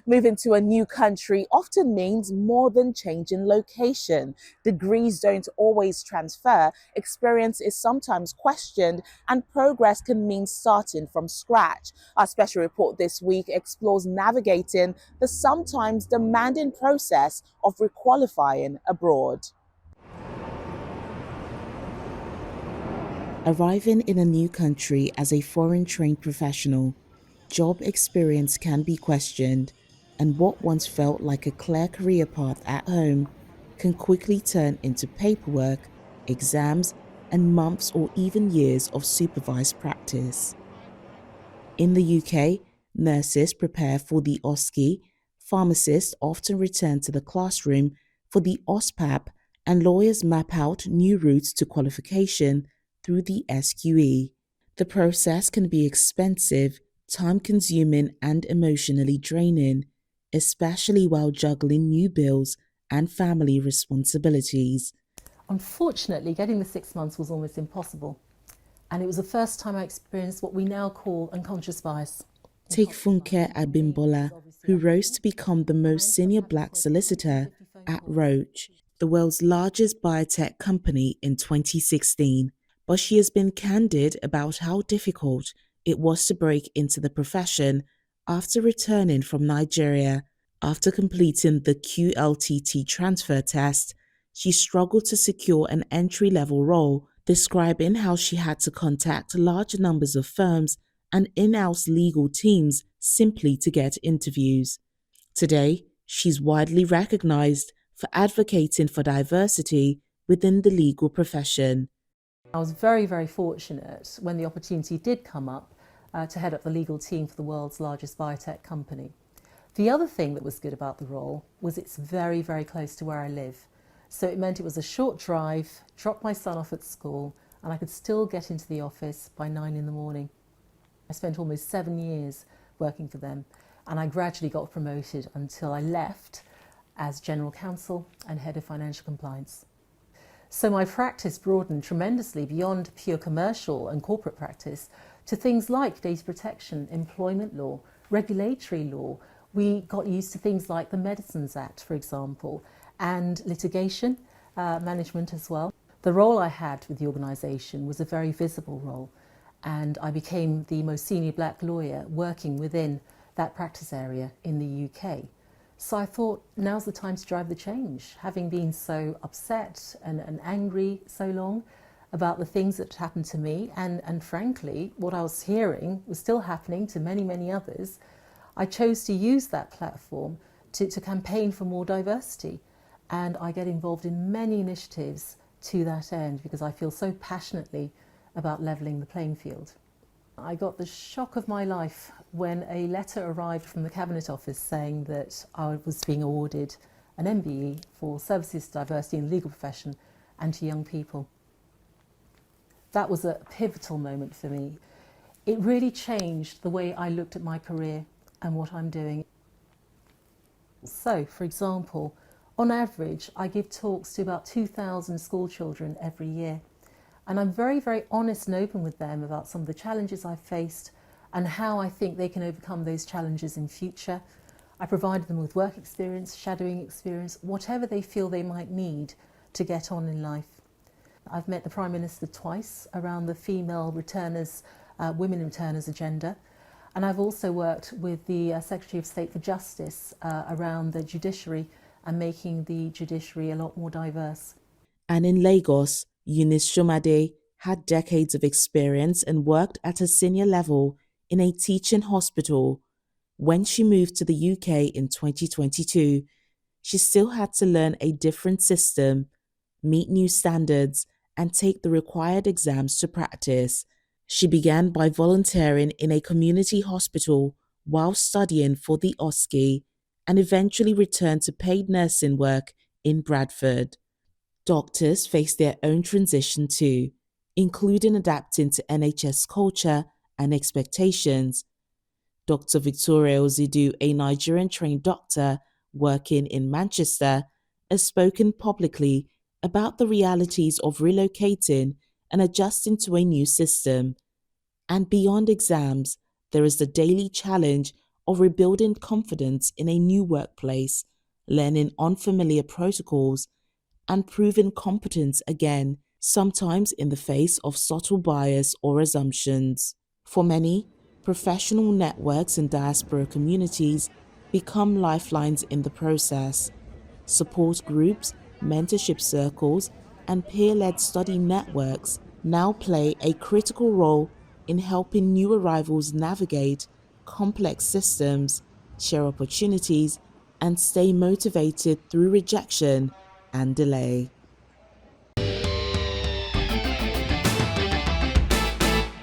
Moving to a new country often means more than changing location. Degrees don't always transfer, experience is sometimes questioned, and progress can mean starting from scratch. Our special report this week explores navigating the sometimes demanding process of requalifying abroad. Arriving in a new country as a foreign-trained professional, job experience can be questioned, and what once felt like a clear career path at home can quickly turn into paperwork, exams, and months or even years of supervised practice. In the UK, nurses prepare for the OSCE, pharmacists often return to the classroom for the OSPAP, and lawyers map out new routes to qualification through the SQE. The process can be expensive, time-consuming, and emotionally draining, especially while juggling new bills and family responsibilities. Unfortunately, getting the 6 months was almost impossible. And it was the first time I experienced what we now call unconscious bias. Take Funke Abimbola, who rose to become the most senior black solicitor at Roche, the world's largest biotech company, in 2016. But she has been candid about how difficult it was to break into the profession after returning from Nigeria. After completing the QLTT transfer test, she struggled to secure an entry-level role, describing how she had to contact large numbers of firms and in-house legal teams simply to get interviews. Today, she's widely recognized for advocating for diversity within the legal profession. I was very, very fortunate when the opportunity did come up to head up the legal team for the world's largest biotech company. The other thing that was good about the role was it's very, very close to where I live. So it meant it was a short drive, drop my son off at school, and I could still get into the office by 9 in the morning. I spent almost 7 years working for them, and I gradually got promoted until I left as General Counsel and Head of Financial Compliance. So my practice broadened tremendously beyond pure commercial and corporate practice to things like data protection, employment law, regulatory law. We got used to things like the Medicines Act, for example, and litigation management as well. The role I had with the organisation was a very visible role, and I became the most senior black lawyer working within that practice area in the UK. So I thought, now's the time to drive the change, having been so upset and angry so long about the things that happened to me, and frankly, what I was hearing was still happening to many, many others. I chose to use that platform to campaign for more diversity, and I get involved in many initiatives to that end because I feel so passionately about levelling the playing field. I got the shock of my life when a letter arrived from the Cabinet Office saying that I was being awarded an MBE for services to diversity in the legal profession and to young people. That was a pivotal moment for me. It really changed the way I looked at my career and what I'm doing. So, for example, on average, I give talks to about 2,000 school children every year. And I'm very, very honest and open with them about some of the challenges I've faced and how I think they can overcome those challenges in future. I provide them with work experience, shadowing experience, whatever they feel they might need to get on in life. I've met the Prime Minister twice around the female returners, women returners agenda. And I've also worked with the Secretary of State for Justice around the judiciary and making the judiciary a lot more diverse. And in Lagos, Eunice Shomade had decades of experience and worked at a senior level in a teaching hospital. When she moved to the UK in 2022, she still had to learn a different system, meet new standards, and take the required exams to practice. She began by volunteering in a community hospital while studying for the OSCE and eventually returned to paid nursing work in Bradford. Doctors face their own transition too, including adapting to NHS culture and expectations. Dr. Victoria Ozidu, a Nigerian-trained doctor working in Manchester, has spoken publicly about the realities of relocating and adjusting to a new system. And beyond exams, there is the daily challenge of rebuilding confidence in a new workplace, learning unfamiliar protocols, and proving competence again, sometimes in the face of subtle bias or assumptions. For many, professional networks and diaspora communities become lifelines in the process. Support groups, mentorship circles, and peer led study networks now play a critical role in helping new arrivals navigate complex systems, share opportunities, and stay motivated through rejection and delay.